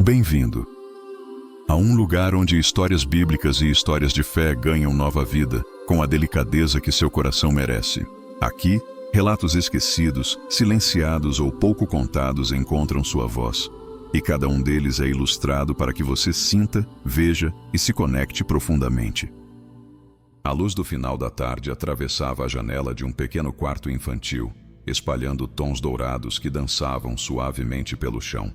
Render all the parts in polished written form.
Bem-vindo a um lugar onde histórias bíblicas e histórias de fé ganham nova vida, com a delicadeza que seu coração merece. Aqui, relatos esquecidos, silenciados ou pouco contados encontram sua voz, e cada um deles é ilustrado para que você sinta, veja e se conecte profundamente. A luz do final da tarde atravessava a janela de um pequeno quarto infantil, espalhando tons dourados que dançavam suavemente pelo chão.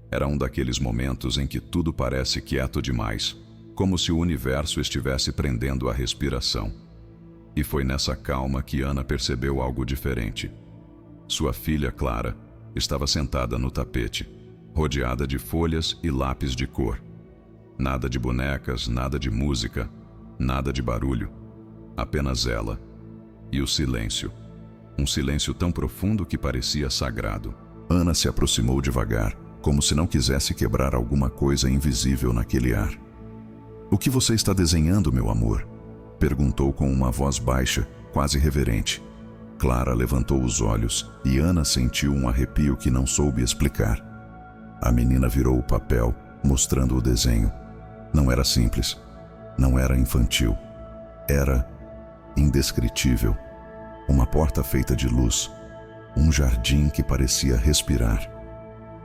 Era um daqueles momentos em que tudo parece quieto demais, como se o universo estivesse prendendo a respiração. E foi nessa calma que Ana percebeu algo diferente. Sua filha, Clara, estava sentada no tapete, rodeada de folhas e lápis de cor. Nada de bonecas, nada de música, nada de barulho. Apenas ela. E o silêncio. Um silêncio tão profundo que parecia sagrado. Ana se aproximou devagar, como se não quisesse quebrar alguma coisa invisível naquele ar. "O que você está desenhando, meu amor?" perguntou com uma voz baixa, quase reverente. Clara levantou os olhos e Ana sentiu um arrepio que não soube explicar. A menina virou o papel, mostrando o desenho. Não era simples, não era infantil. Era indescritível. Uma porta feita de luz, um jardim que parecia respirar,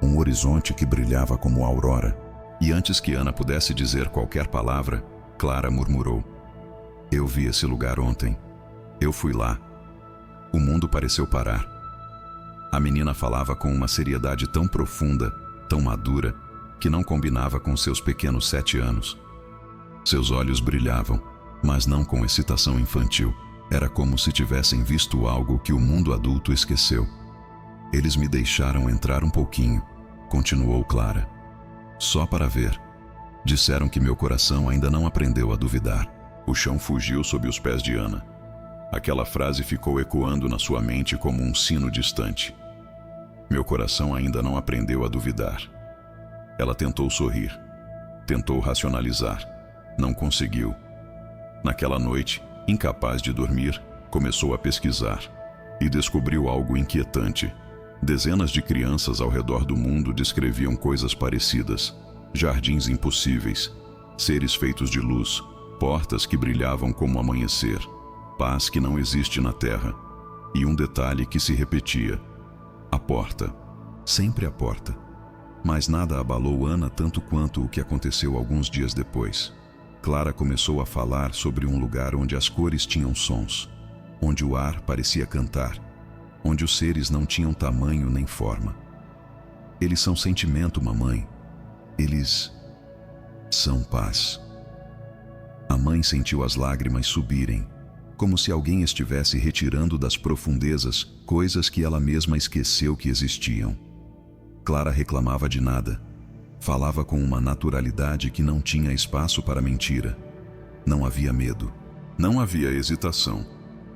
um horizonte que brilhava como a aurora. E antes que Ana pudesse dizer qualquer palavra, Clara murmurou: "Eu vi esse lugar ontem. Eu fui lá." O mundo pareceu parar. A menina falava com uma seriedade tão profunda, tão madura, que não combinava com seus pequenos 7 anos. Seus olhos brilhavam, mas não com excitação infantil. Era como se tivessem visto algo que o mundo adulto esqueceu. "Eles me deixaram entrar um pouquinho", continuou Clara. "Só para ver. Disseram que meu coração ainda não aprendeu a duvidar." O chão fugiu sob os pés de Ana. Aquela frase ficou ecoando na sua mente como um sino distante. Meu coração ainda não aprendeu a duvidar. Ela tentou sorrir. Tentou racionalizar. Não conseguiu. Naquela noite, incapaz de dormir, começou a pesquisar. E descobriu algo inquietante. Dezenas de crianças ao redor do mundo descreviam coisas parecidas. Jardins impossíveis, seres feitos de luz, portas que brilhavam como amanhecer, paz que não existe na terra. E um detalhe que se repetia: a porta. Sempre a porta. Mas nada abalou Ana tanto quanto o que aconteceu alguns dias depois. Clara começou a falar sobre um lugar onde as cores tinham sons, onde o ar parecia cantar, onde os seres não tinham tamanho nem forma. "Eles são sentimento, mamãe. Eles são paz." A mãe sentiu as lágrimas subirem, como se alguém estivesse retirando das profundezas coisas que ela mesma esqueceu que existiam. Clara reclamava de nada. Falava com uma naturalidade que não tinha espaço para mentira. Não havia medo. Não havia hesitação.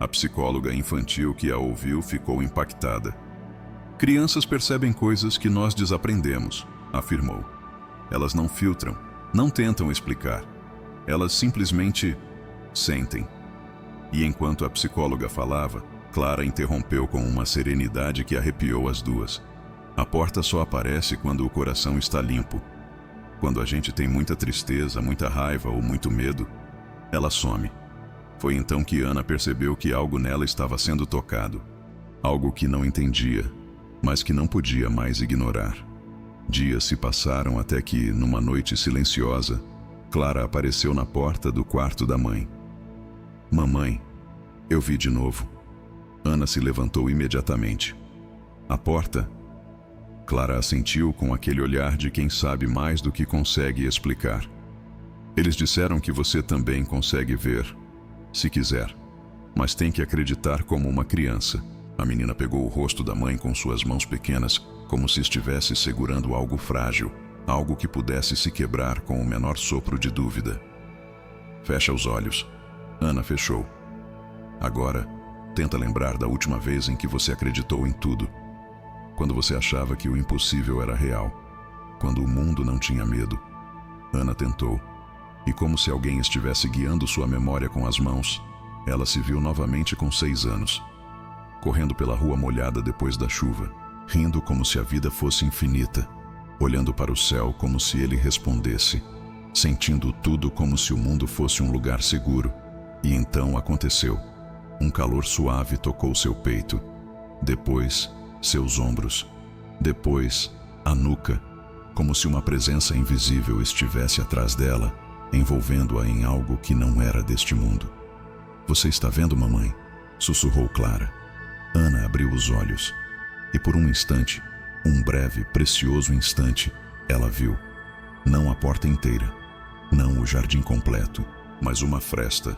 A psicóloga infantil que a ouviu ficou impactada. "Crianças percebem coisas que nós desaprendemos", afirmou. "Elas não filtram, não tentam explicar. Elas simplesmente sentem." E enquanto a psicóloga falava, Clara interrompeu com uma serenidade que arrepiou as duas. "A porta só aparece quando o coração está limpo. Quando a gente tem muita tristeza, muita raiva ou muito medo, ela some." Foi então que Ana percebeu que algo nela estava sendo tocado. Algo que não entendia, mas que não podia mais ignorar. Dias se passaram até que, numa noite silenciosa, Clara apareceu na porta do quarto da mãe. "Mamãe, eu vi de novo." Ana se levantou imediatamente. "A porta?" Clara assentiu com aquele olhar de quem sabe mais do que consegue explicar. "Eles disseram que você também consegue ver, se quiser, mas tem que acreditar como uma criança." A menina pegou o rosto da mãe com suas mãos pequenas, como se estivesse segurando algo frágil, algo que pudesse se quebrar com o menor sopro de dúvida. "Fecha os olhos." Ana fechou. "Agora, tenta lembrar da última vez em que você acreditou em tudo. Quando você achava que o impossível era real. Quando o mundo não tinha medo." Ana tentou. E como se alguém estivesse guiando sua memória com as mãos, ela se viu novamente com 6 anos. Correndo pela rua molhada depois da chuva. Rindo como se a vida fosse infinita. olhando para o céu como se ele respondesse, sentindo tudo como se o mundo fosse um lugar seguro. E então aconteceu. Um calor suave tocou seu peito, depois seus ombros, depois a nuca, como se uma presença invisível estivesse atrás dela, envolvendo-a em algo que não era deste mundo. "Você está vendo, mamãe?" sussurrou Clara. Ana abriu os olhos, e por um instante, um breve, precioso instante, ela viu, não a porta inteira, não o jardim completo, mas uma fresta,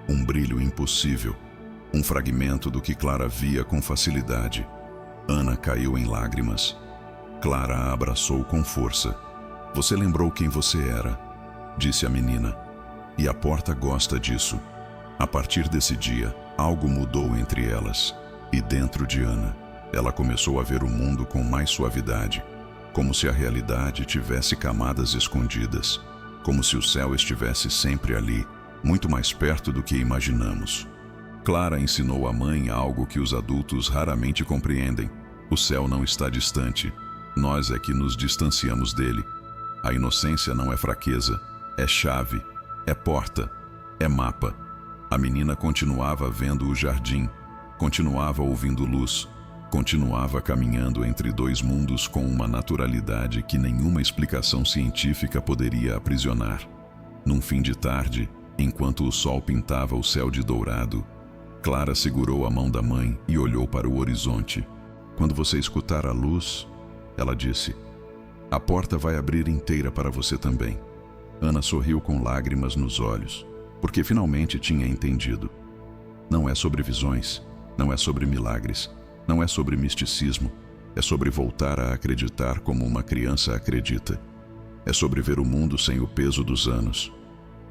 um brilho impossível, um fragmento do que Clara via com facilidade. Ana caiu em lágrimas. Clara a abraçou com força. "Você lembrou quem você era", disse a menina. "E a porta gosta disso." A partir desse dia, algo mudou entre elas. E dentro de Ana, ela começou a ver o mundo com mais suavidade, como se a realidade tivesse camadas escondidas, como se o céu estivesse sempre ali, muito mais perto do que imaginamos. Clara ensinou à mãe algo que os adultos raramente compreendem: o céu não está distante, nós é que nos distanciamos dele. A inocência não é fraqueza, é chave, é porta, é mapa. A menina continuava vendo o jardim, continuava ouvindo luz, continuava caminhando entre dois mundos com uma naturalidade que nenhuma explicação científica poderia aprisionar. Num fim de tarde, enquanto o sol pintava o céu de dourado, Clara segurou a mão da mãe e olhou para o horizonte. "Quando você escutar a luz", ela disse, "a porta vai abrir inteira para você também." Ana sorriu com lágrimas nos olhos, porque finalmente tinha entendido. Não é sobre visões, não é sobre milagres, não é sobre misticismo, é sobre voltar a acreditar como uma criança acredita. É sobre ver o mundo sem o peso dos anos.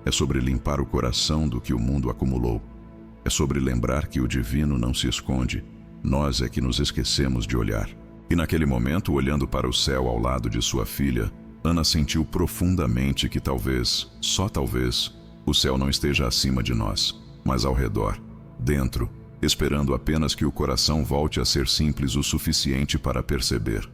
É sobre limpar o coração do que o mundo acumulou. É sobre lembrar que o divino não se esconde, nós é que nos esquecemos de olhar. E naquele momento, olhando para o céu ao lado de sua filha, Ana sentiu profundamente que talvez, só talvez, o céu não esteja acima de nós, mas ao redor, dentro, esperando apenas que o coração volte a ser simples o suficiente para perceber.